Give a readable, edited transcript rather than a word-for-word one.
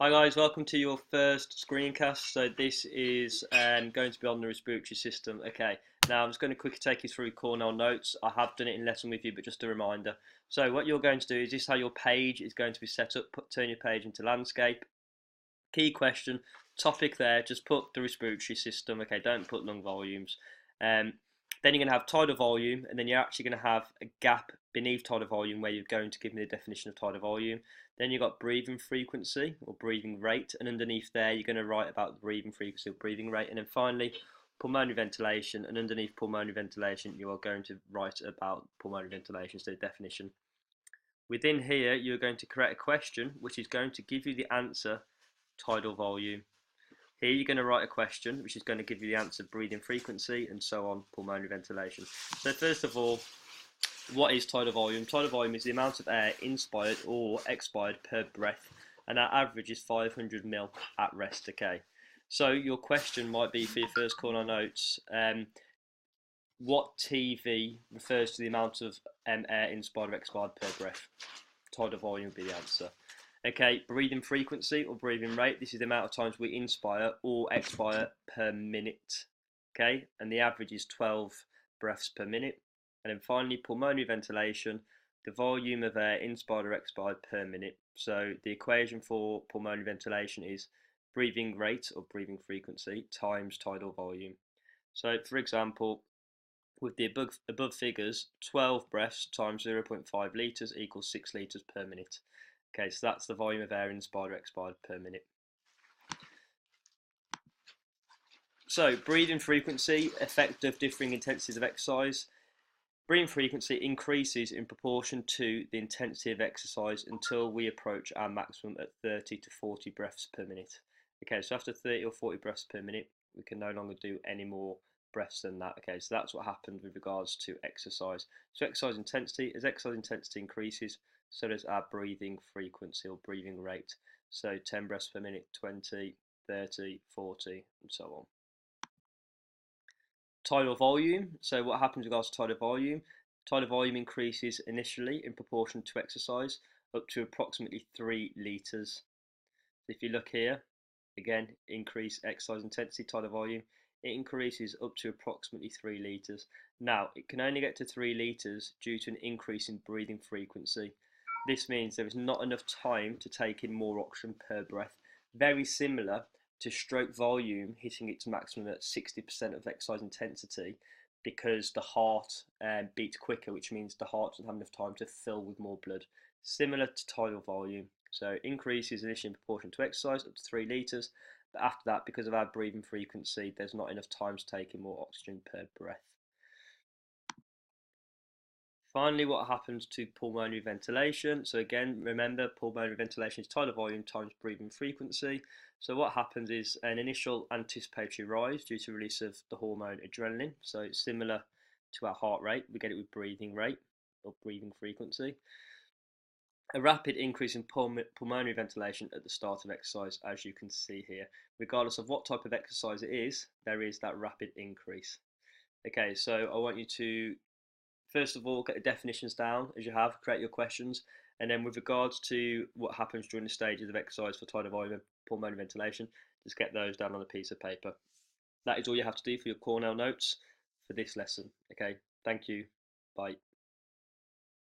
Hi guys, welcome to your first screencast. So this is going to be on the respiratory system. Okay, now I'm just going to quickly take you through Cornell Notes. I have done it in lesson with you, but just a reminder. So what you're going to do is this is how your page is going to be set up. Turn your page into landscape. Key question, topic there, just put the respiratory system. Okay, don't put lung volumes. Um, then you're going to have tidal volume, and then you're actually going to have a gap beneath tidal volume where you're going to give me the definition of tidal volume. Then you've got breathing frequency or breathing rate, and underneath there you're going to write about the breathing frequency or breathing rate. And then finally, pulmonary ventilation, and underneath pulmonary ventilation you are going to write about pulmonary ventilation, so the definition. Within here you're going to create a question which is going to give you the answer tidal volume. Here you're going to write a question which is going to give you the answer breathing frequency and so on, pulmonary ventilation. So first of all, what is tidal volume? Tidal volume is the amount of air inspired or expired per breath, and our average is 500 ml at rest. Okay, so your question might be for your first Cornell Notes, what TV refers to the amount of air inspired or expired per breath? Tidal volume would be the answer. Okay, breathing frequency or breathing rate. This is the amount of times we inspire or expire per minute. Okay, and the average is 12 breaths per minute. And then finally, pulmonary ventilation, the volume of air inspired or expired per minute. So the equation for pulmonary ventilation is breathing rate or breathing frequency times tidal volume. So for example, with the above figures, 12 breaths times 0.5 litres equals 6 litres per minute. Okay, so that's the volume of air inspired or expired per minute. So, breathing frequency, effect of differing intensities of exercise. Breathing frequency increases in proportion to the intensity of exercise until we approach our maximum at 30 to 40 breaths per minute. Okay, so after 30 or 40 breaths per minute, we can no longer do any more breaths than that. Okay, so that's what happens with regards to exercise. So exercise intensity, as exercise intensity increases, so does our breathing frequency or breathing rate. So 10 breaths per minute, 20, 30, 40, and so on. Tidal volume. So what happens with regards to tidal volume? Tidal volume increases initially in proportion to exercise up to approximately 3 litres. If you look here, again, increase exercise intensity, tidal volume, it increases up to approximately 3 litres. Now, it can only get to 3 litres due to an increase in breathing frequency. This means there is not enough time to take in more oxygen per breath. Very similar to stroke volume hitting its maximum at 60% of exercise intensity, because the heart beats quicker, which means the heart doesn't have enough time to fill with more blood. Similar to tidal volume. So increases initially in proportion to exercise up to 3 litres, but after that, because of our breathing frequency, there's not enough time to take in more oxygen per breath. Finally, what happens to pulmonary ventilation? So again, remember, pulmonary ventilation is tidal volume times breathing frequency. So what happens is an initial anticipatory rise due to release of the hormone adrenaline. So it's similar to our heart rate. We get it with breathing rate or breathing frequency. A rapid increase in pulmonary ventilation at the start of exercise, as you can see here. Regardless of what type of exercise it is, there is that rapid increase. Okay, so I want you to first of all get the definitions down as you have, create your questions, and then with regards to what happens during the stages of exercise for tidal volume and pulmonary ventilation, just get those down on a piece of paper. That is all you have to do for your Cornell notes for this lesson. Okay, thank you. Bye.